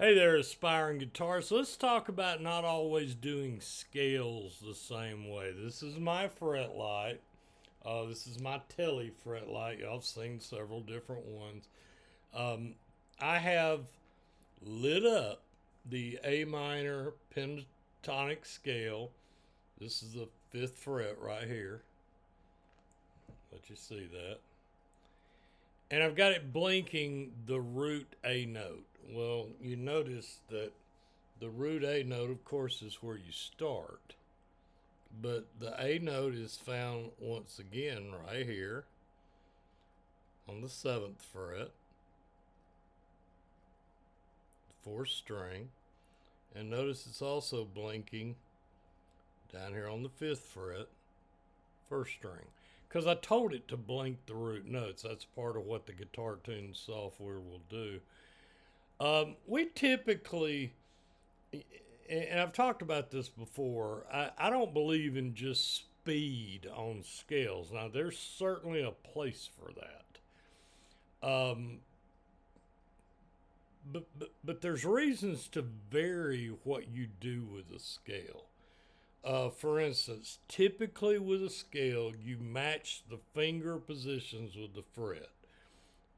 Hey there, aspiring guitarists. Let's talk about not always doing scales the same way. This is my Fretlight. This is my Telly Fretlight. Y'all have seen several different ones. Um, I have lit up the A minor pentatonic scale. This is the fifth fret right here. Let you see that. And I've got it blinking the root A note. Well, you notice that the root A note, of course, is where you start. But the A note is found once again right here on the seventh fret, the fourth string. And notice it's also blinking down here on the fifth fret, first string. Because I told it to blink the root notes. That's part of what the guitar tuning software will do. We typically, and I've talked about this before, I don't believe in just speed on scales. Now, there's certainly a place for that. But there's reasons to vary what you do with a scale. For instance, typically with a scale, you match the finger positions with the fret.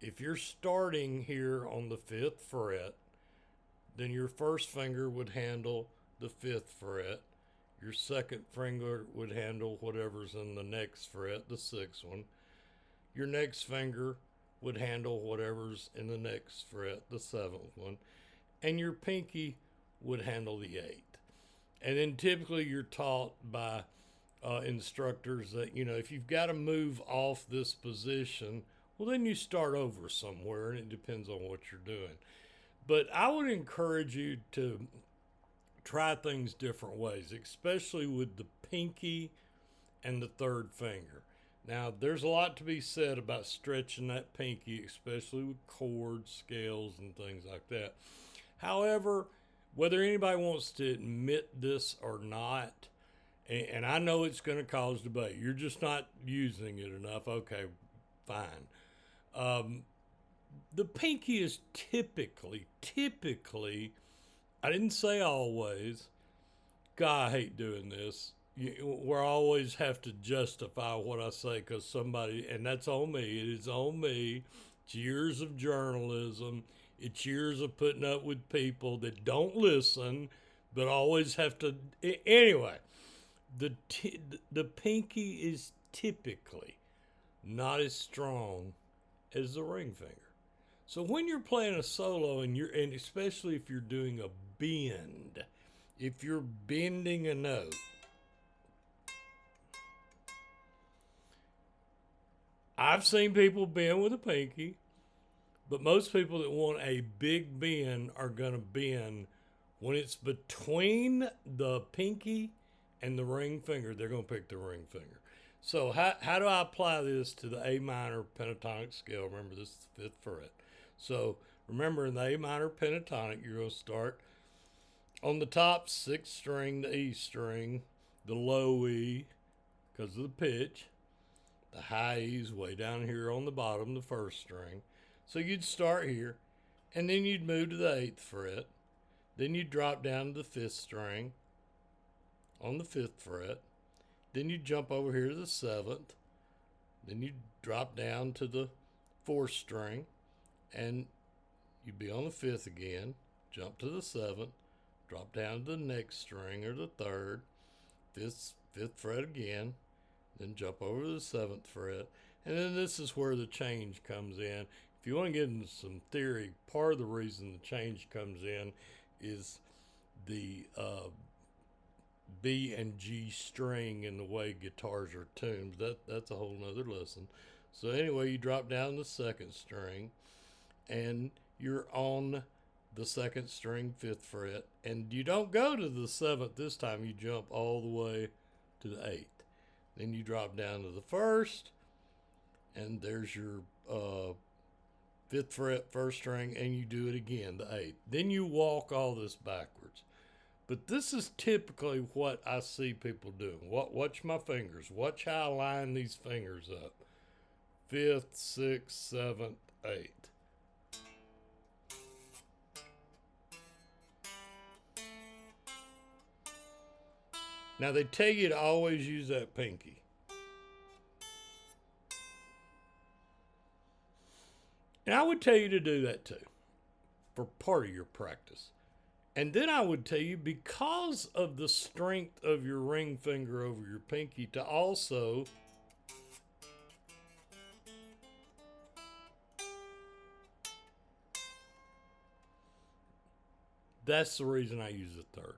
If you're starting here on the fifth fret, then your first finger would handle the fifth fret. Your second finger would handle whatever's in the next fret, the sixth one. Your next finger would handle whatever's in the next fret, the seventh one. And your pinky would handle the eighth. And then typically you're taught by instructors that, if you've got to move off this position, well, then you start over somewhere, and it depends on what you're doing. But I would encourage you to try things different ways, especially with the pinky and the third finger. Now, there's a lot to be said about stretching that pinky, especially with chords, scales, and things like that. However, whether anybody wants to admit this or not, and I know it's going to cause debate, you're just not using it enough. Okay, fine. The pinky is typically, I didn't say always. God, I hate doing this. Where I always have to justify what I say because somebody, and that's on me, it is on me. It's years of journalism, it's years of putting up with people that don't listen, but always have to. Anyway, the pinky is typically not as strong as the ring finger. So when you're playing a solo and especially if you're doing a bend, if you're bending a note, I've seen people bend with a pinky, but most people that want a big bend are going to bend when it's between the pinky and the ring finger. They're going to pick the ring finger. So how do I apply this to the A minor pentatonic scale? Remember, this is the fifth fret. So remember, in the A minor pentatonic, you're going to start on the top sixth string, the E string, the low E because of the pitch, the high E's way down here on the bottom, the first string. So you'd start here, and then you'd move to the eighth fret. Then you'd drop down to the fifth string on the fifth fret. Then you'd jump over here to the seventh. Then you'd drop down to the fourth string, and you'd be on the fifth again. Jump to the seventh. Drop down to the next string or the third. Fifth fret again. Then jump over to the seventh fret. And then this is where the change comes in. If you want to get into some theory, part of the reason the change comes in is the B and G string and the way guitars are tuned. That's a whole nother lesson. So anyway, you drop down the second string, and you're on the second string, fifth fret, and you don't go to the seventh this time. You jump all the way to the eighth. Then you drop down to the first, and there's your fifth fret, first string, and you do it again, the eighth. Then you walk all this backwards. But this is typically what I see people doing. Watch my fingers. Watch how I line these fingers up. Fifth, sixth, seventh, eighth. Now they tell you to always use that pinky. And I would tell you to do that too for part of your practice. And then I would tell you, because of the strength of your ring finger over your pinky, to also that's the reason I use the third.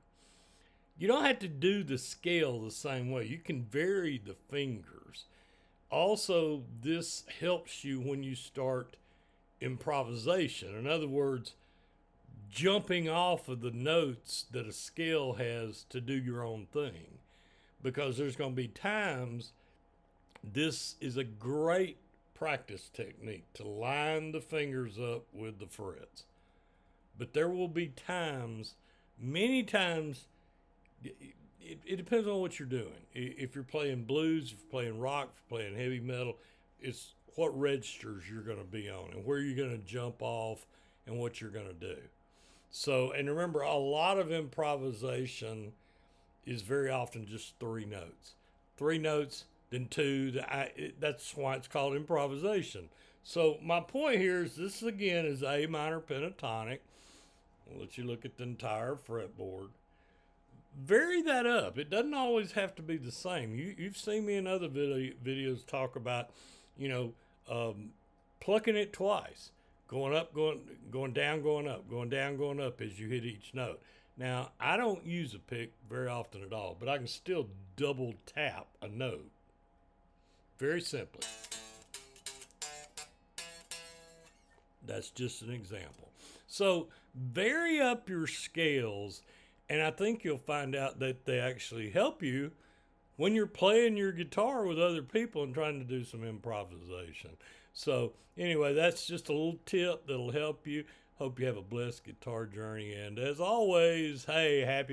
You don't have to do the scale the same way. You can vary the fingers. Also, this helps you when you start improvisation. In other words, jumping off of the notes that a scale has to do your own thing. Because there's going to be times, this is a great practice technique to line the fingers up with the frets. But there will be times, many times, it depends on what you're doing. If you're playing blues, if you're playing rock, if you're playing heavy metal, it's what registers you're going to be on and where you're going to jump off and what you're going to do. So, and remember, a lot of improvisation is very often just three notes. Three notes, then two. That's why it's called improvisation. So my point here is this again is A minor pentatonic. I'll let you look at the entire fretboard. Vary that up. It doesn't always have to be the same. You've seen me in other videos talk about, plucking it twice. Going up, going down, going up, going down, going up as you hit each note. Now, I don't use a pick very often at all, but I can still double tap a note. Very simply. That's just an example. So, vary up your scales, and I think you'll find out that they actually help you when you're playing your guitar with other people and trying to do some improvisation. So anyway, that's just a little tip that'll help you. Hope you have a blessed guitar journey. And as always, hey, happy